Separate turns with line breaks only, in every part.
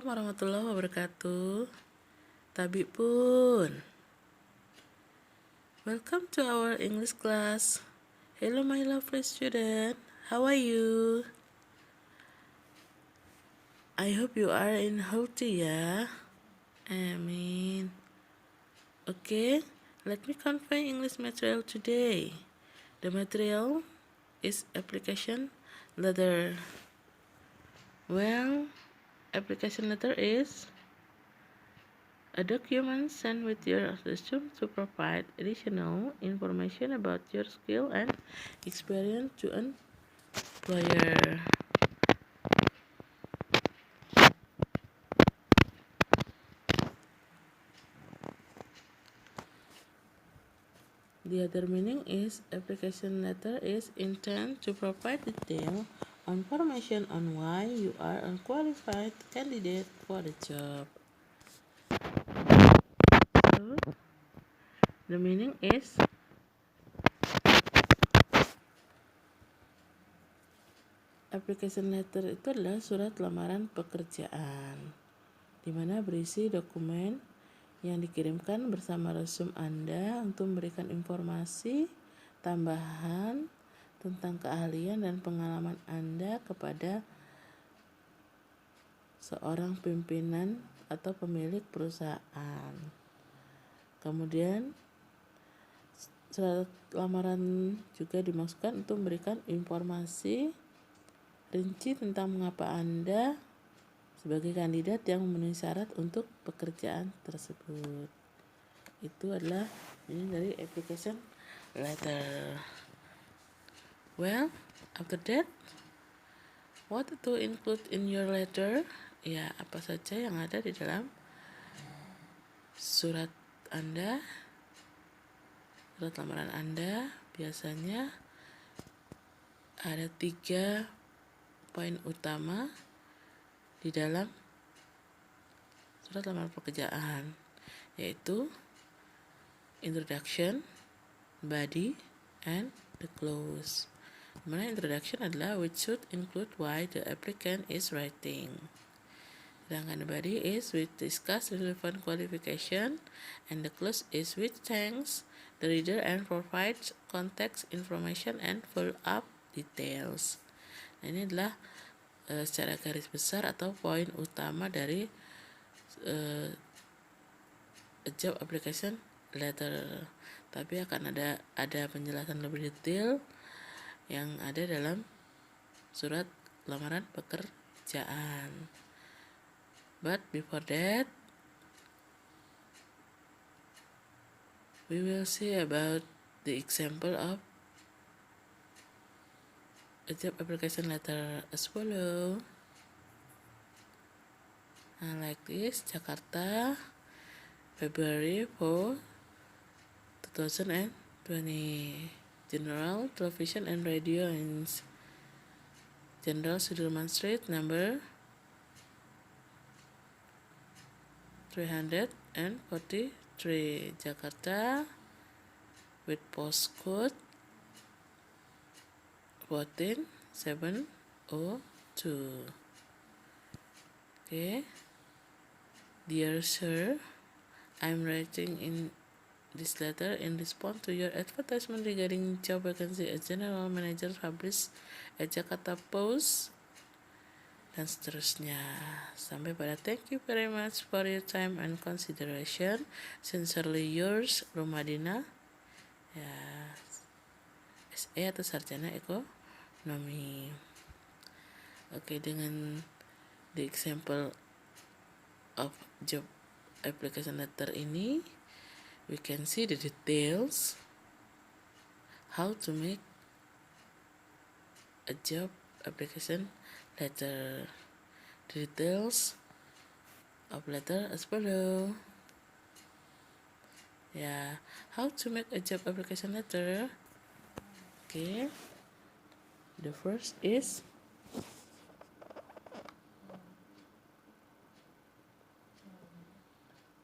Assalamualaikum warahmatullahi wabarakatuh. Tabi pun. Welcome to our English class. Hello my lovely student. How are you? I hope you are in healthy ya. Amin. Okay, let me convey English material today. The material is application letter. Well, application letter is a document sent with your resume to provide additional information about your skill and experience to an employer. The other meaning is application letter is intended to provide detail information on why you are a qualified candidate for the job. So, the meaning is application letter itu adalah surat lamaran pekerjaan, di mana berisi dokumen yang dikirimkan bersama resume Anda untuk memberikan informasi tambahan tentang keahlian dan pengalaman Anda kepada seorang pimpinan atau pemilik perusahaan. Kemudian surat lamaran juga dimaksudkan untuk memberikan informasi rinci tentang mengapa Anda sebagai kandidat yang memenuhi syarat untuk pekerjaan tersebut. Itu adalah ini dari application letter. Well, after that, what to include in your letter? Ya, apa saja yang ada di dalam surat Anda, surat lamaran Anda. Biasanya ada 3 poin utama di dalam surat lamaran pekerjaan, yaitu introduction, body, and the close. Dimana introduction adalah which should include why the applicant is writing. Sedangkan the body is which discuss relevant qualification, and the close is which thanks the reader and provides context information and follow-up details. Nah, ini adalah secara garis besar atau poin utama dari job application letter. Tapi akan ada penjelasan lebih detail yang ada dalam surat lamaran pekerjaan. But before that, we will see about the example of a job application letter as follow. Like this, Jakarta, February 4, 2020. General Television and Radio in Jenderal Sudirman Street, number 343, Jakarta, with postcode 14702. Okay. Dear Sir, I'm writing in this letter in response to your advertisement regarding job vacancy as General Manager published at Jakarta Post, dan seterusnya sampai pada thank you very much for your time and consideration. Sincerely yours, Romadina. Ya, SE atau sarjana ekonomi. Oke, dengan the example of job application letter ini, we can see the details how to make a job application letter. The details of letter as follow. Yeah, how to make a job application letter. Okay, the first is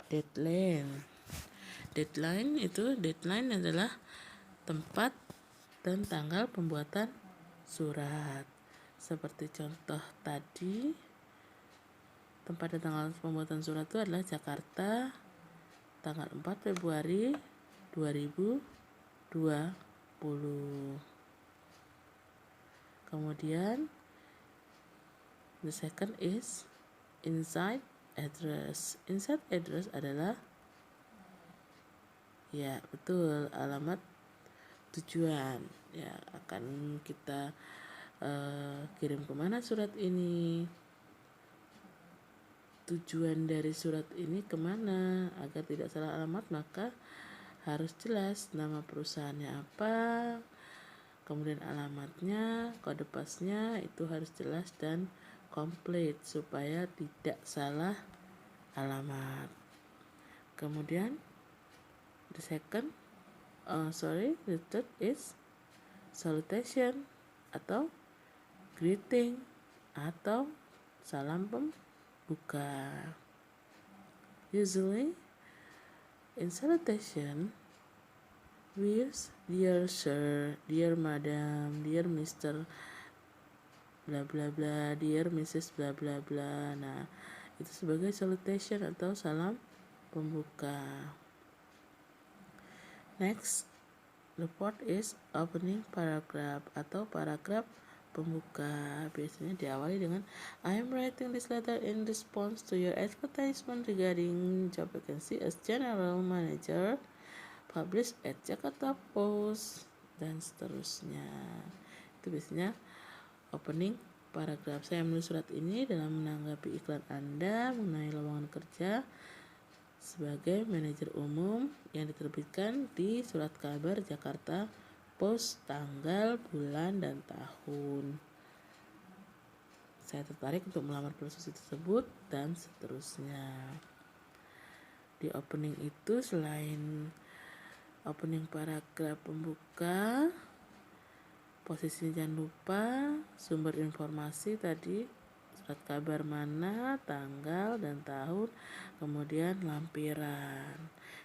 deadline. Deadline adalah tempat dan tanggal pembuatan surat. Seperti contoh tadi, Tempat dan tanggal pembuatan surat itu adalah Jakarta, tanggal 4 Februari 2020. Kemudian the second is inside address. Inside address adalah, ya betul, alamat tujuan. Ya, akan kita kirim kemana surat ini, tujuan dari surat ini kemana. Agar tidak salah alamat maka harus jelas nama perusahaannya apa, kemudian alamatnya, kode pasnya itu harus jelas dan komplit supaya tidak salah alamat. Kemudian the third is salutation atau greeting atau salam pembuka. Usually in salutation with dear sir, dear madam, dear Mr. bla bla bla, dear Mrs. bla bla bla. Nah, itu sebagai salutation atau salam pembuka. Next, the fourth is opening paragraph atau paragraf pembuka. Biasanya diawali dengan I am writing this letter in response to your advertisement regarding job vacancy as general manager published at Jakarta Post, dan seterusnya. Itu biasanya opening paragraf. Saya menulis surat ini dalam menanggapi iklan Anda mengenai lowongan kerja sebagai manajer umum yang diterbitkan di surat kabar Jakarta Post tanggal, bulan, dan tahun. Saya tertarik untuk melamar posisi tersebut dan seterusnya. Di opening itu selain opening paragraf pembuka, posisinya jangan lupa sumber informasi tadi, surat kabar mana, tanggal dan tahun, kemudian lampiran.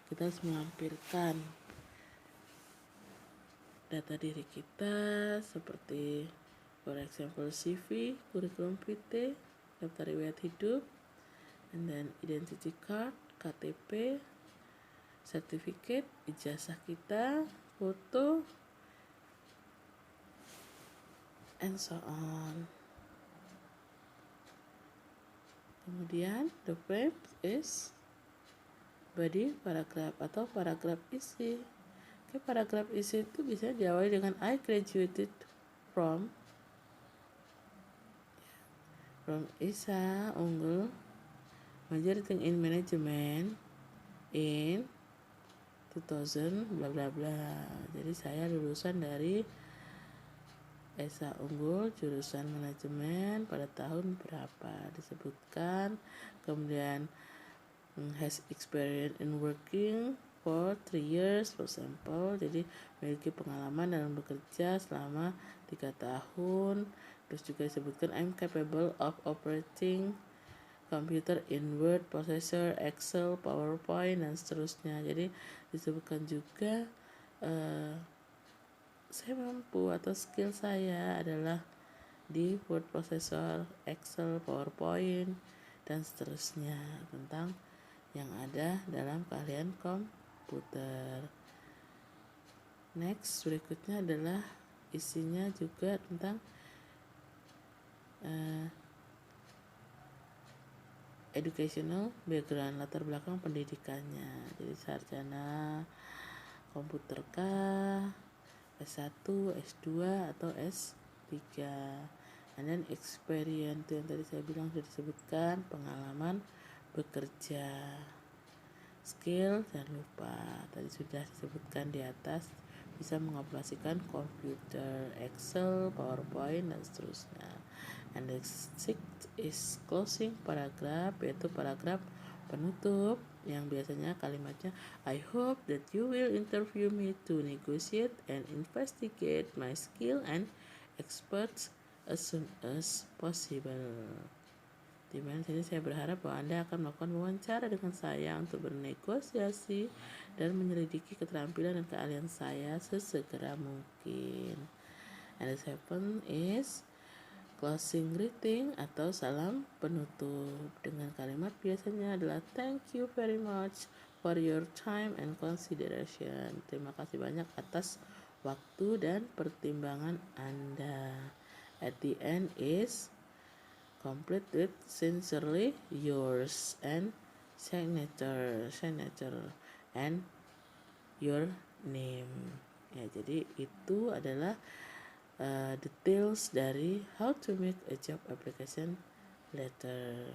Kita harus melampirkan data diri kita seperti for example CV, kurikulum vitae, daftar riwayat hidup, and then identity card, KTP, sertifikat, ijazah kita, foto, and so on. Kemudian the verb is body paragraph atau paragraf isi. Paragraf isi itu bisa diawali dengan I graduated from ISA Unggul majoring in management in 2000 bla bla bla. Jadi saya lulusan dari ISA Unggul jurusan manajemen pada tahun berapa disebutkan. Kemudian has experience in working for 3 years for example, jadi memiliki pengalaman dalam bekerja selama 3 tahun. Terus juga disebutkan I'm capable of operating computer in Word, processor, Excel, PowerPoint, dan seterusnya. Jadi disebutkan juga saya mampu atau skill saya adalah di Word, processor, Excel, PowerPoint, dan seterusnya tentang yang ada dalam keahlian komputer. Next, berikutnya adalah isinya juga tentang educational background, latar belakang pendidikannya. Jadi sarjana komputer kah, S1, S2, atau S3. And then experience yang tadi saya bilang sudah disebutkan, pengalaman bekerja. Skill jangan lupa, tadi sudah disebutkan di atas, bisa mengoperasikan komputer, Excel, PowerPoint, dan seterusnya. And the sixth is closing paragraph, yaitu paragraf penutup yang biasanya kalimatnya I hope that you will interview me to negotiate and investigate my skill and experts as soon as possible. Dimana sini saya berharap bahwa Anda akan melakukan wawancara dengan saya untuk bernegosiasi dan menyelidiki keterampilan dan keahlian saya sesegera mungkin. And the seventh is closing greeting atau salam penutup dengan kalimat biasanya adalah thank you very much for your time and consideration. Terima kasih banyak atas waktu dan pertimbangan Anda. At the end is complete with sincerely yours and signature and your name. Ya, jadi itu adalah details dari how to make a job application letter.